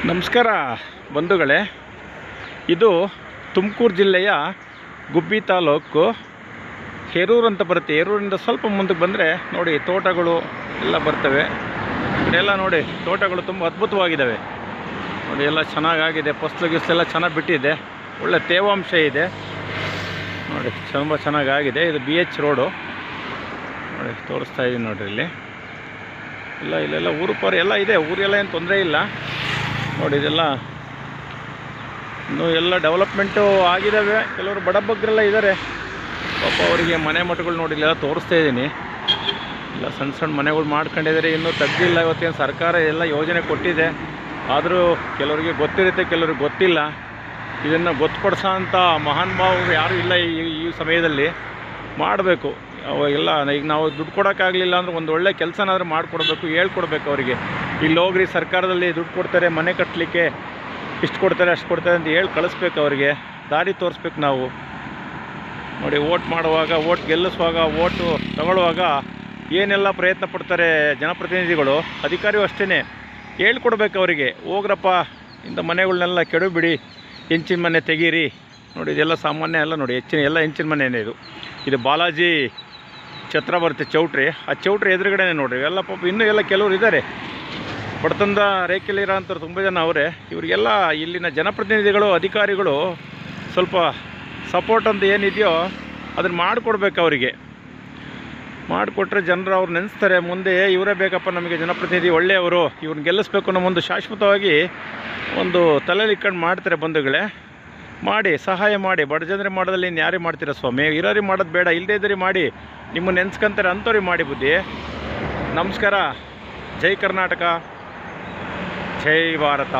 ನಮಸ್ಕಾರ ಬಂಧುಗಳೇ, ಇದು ತುಮಕೂರು ಜಿಲ್ಲೆಯ ಗುಬ್ಬಿ ತಾಲೂಕು ಹೇರೂರು ಅಂತ ಬರುತ್ತೆ. ಹೇರೂರಿಂದ ಸ್ವಲ್ಪ ಮುಂದಕ್ಕೆ ಬಂದರೆ ನೋಡಿ ತೋಟಗಳು ಎಲ್ಲ ಬರ್ತವೆ. ಎಲ್ಲ ನೋಡಿ ತೋಟಗಳು ತುಂಬ ಅದ್ಭುತವಾಗಿದ್ದಾವೆ. ನೋಡಿ ಎಲ್ಲ ಚೆನ್ನಾಗಾಗಿದೆ, ಫಸಲು ಗಿಸ್ಲೆಲ್ಲ ಚೆನ್ನಾಗಿ ಬಿಟ್ಟಿದೆ, ಒಳ್ಳೆ ತೇವಾಂಶ ಇದೆ. ನೋಡಿ ತುಂಬ ಚೆನ್ನಾಗಾಗಿದೆ. ಇದು BH ರೋಡು ನೋಡಿ, ತೋರಿಸ್ತಾ ಇದ್ದೀನಿ ನೋಡಿರಿ. ಇಲ್ಲಿ ಇಲ್ಲೆಲ್ಲ ಊರು ಪಾರು ಎಲ್ಲ ಇದೆ, ಊರೆಲ್ಲ ಏನು ತೊಂದರೆ ಇಲ್ಲ. ನೋಡಿ ಇದೆಲ್ಲ ಇನ್ನೂ ಎಲ್ಲ ಡೆವಲಪ್ಮೆಂಟು ಆಗಿದ್ದಾವೆ. ಕೆಲವರು ಬಡಬಗ್ಗರೆಲ್ಲ ಇದ್ದಾರೆ ಪಾಪ, ಅವರಿಗೆ ಮನೆ ಮಠಗಳು ನೋಡಿ ಇಲ್ಲೆಲ್ಲ ತೋರಿಸ್ತಾ ಇದ್ದೀನಿ. ಎಲ್ಲ ಸಣ್ಣ ಸಣ್ಣ ಮನೆಗಳು ಮಾಡ್ಕೊಂಡಿದ್ದಾರೆ, ಇನ್ನೂ ತೆಗ್ದಿಲ್ಲ. ಇವತ್ತೇನು ಸರ್ಕಾರ ಎಲ್ಲ ಯೋಜನೆ ಕೊಟ್ಟಿದೆ, ಆದರೂ ಕೆಲವರಿಗೆ ಗೊತ್ತಿರುತ್ತೆ, ಕೆಲವ್ರಿಗೆ ಗೊತ್ತಿಲ್ಲ. ಇದನ್ನು ಗೊತ್ತುಪಡಿಸೋ ಅಂಥ ಮಹಾನ್ ಭಾವರು ಯಾರೂ ಇಲ್ಲ ಈ ಸಮಯದಲ್ಲಿ. ಮಾಡಬೇಕು ಅವಾಗೆಲ್ಲ. ಈಗ ನಾವು ದುಡ್ಡು ಕೊಡೋಕ್ಕಾಗಲಿಲ್ಲ ಅಂದ್ರೆ ಒಂದು ಒಳ್ಳೆ ಕೆಲಸನಾದರೂ ಮಾಡಿಕೊಡ್ಬೇಕು, ಹೇಳ್ಕೊಡ್ಬೇಕು ಅವರಿಗೆ. ಇಲ್ಲಿ ಹೋಗ್ರಿ ಸರ್ಕಾರದಲ್ಲಿ ದುಡ್ಡು ಕೊಡ್ತಾರೆ, ಮನೆ ಕಟ್ಟಲಿಕ್ಕೆ ಇಷ್ಟು ಕೊಡ್ತಾರೆ ಅಷ್ಟು ಕೊಡ್ತಾರೆ ಅಂತ ಹೇಳಿ ಕಳಿಸ್ಬೇಕು ಅವರಿಗೆ, ದಾರಿ ತೋರಿಸ್ಬೇಕು ನಾವು. ನೋಡಿ ಓಟ್ ಮಾಡುವಾಗ, ಓಟ್ ಗೆಲ್ಲಿಸುವಾಗ, ಓಟು ತಗೊಳ್ಳುವಾಗ ಏನೆಲ್ಲ ಪ್ರಯತ್ನ ಪಡ್ತಾರೆ ಜನಪ್ರತಿನಿಧಿಗಳು, ಅಧಿಕಾರಿಯೂ ಅಷ್ಟೇ. ಹೇಳ್ಕೊಡ್ಬೇಕು ಅವರಿಗೆ, ಹೋಗ್ರಪ್ಪ ಇಂಥ ಮನೆಗಳನ್ನೆಲ್ಲ ಕೆಡಬಿಡಿ, ಹೆಂಚಿನ ಮನೆ ತೆಗೀರಿ. ನೋಡಿ ಇದೆಲ್ಲ ಸಾಮಾನ್ಯ ಎಲ್ಲ ನೋಡಿ, ಎಲ್ಲ ಹೆಂಚಿನ ಮನೆಯೇ. ಇದು ಬಾಲಾಜಿ ಛತ್ರ ಬರುತ್ತೆ, ಚೌಟ್ರಿ. ಆ ಚೌಟ್ರಿ ಎದುರುಗಡೆ ನೋಡಿರಿ ಎಲ್ಲ ಪಾಪ ಇನ್ನೂ ಎಲ್ಲ ಕೆಲವರು ಇದ್ದಾರೆ, ಬಡತನದ ರೇಖೆಯಲ್ಲಿರೋ ಅಂಥವ್ರು ತುಂಬ ಜನ ಅವರೇ. ಇವರಿಗೆಲ್ಲ ಇಲ್ಲಿನ ಜನಪ್ರತಿನಿಧಿಗಳು, ಅಧಿಕಾರಿಗಳು ಸ್ವಲ್ಪ ಸಪೋರ್ಟ್ ಅಂತ ಏನಿದೆಯೋ ಅದನ್ನು ಮಾಡಿಕೊಡ್ಬೇಕು ಅವರಿಗೆ. ಮಾಡಿಕೊಟ್ರೆ ಜನರು ಅವ್ರು ನೆನೆಸ್ತಾರೆ, ಮುಂದೆ ಇವರೇ ಬೇಕಪ್ಪ ನಮಗೆ ಜನಪ್ರತಿನಿಧಿ ಒಳ್ಳೆಯವರು, ಇವ್ರನ್ನ ಗೆಲ್ಲಿಸ್ಬೇಕು ಅನ್ನೋ ಒಂದು ಶಾಶ್ವತವಾಗಿ ಒಂದು ತಲೆಯಲ್ಲಿ ಇಟ್ಕೊಂಡು ಮಾಡ್ತಾರೆ ಬಂಧುಗಳೇ. ಮಾಡಿ ಸಹಾಯ ಮಾಡಿ, ಬಡ ಜನರಿಗೆ ಮಾಡೋದಲ್ಲಿ ಇನ್ನು ಯಾರೇ ಮಾಡ್ತೀರಾ ಸ್ವಾಮಿ, ಇರೋರಿಗೆ ಮಾಡೋದು ಬೇಡ, ಇಲ್ಲದೇ ಇದ್ದರಿ ಮಾಡಿ, ನಿಮ್ಮನ್ನು ನೆನೆಸ್ಕೊಂತಾರೆ ಅಂಥವ್ರಿಗೆ ಮಾಡಿ ಬುದ್ಧಿ. ನಮಸ್ಕಾರ. ಜೈ ಕರ್ನಾಟಕ, ಜೈ ಭಾರತ.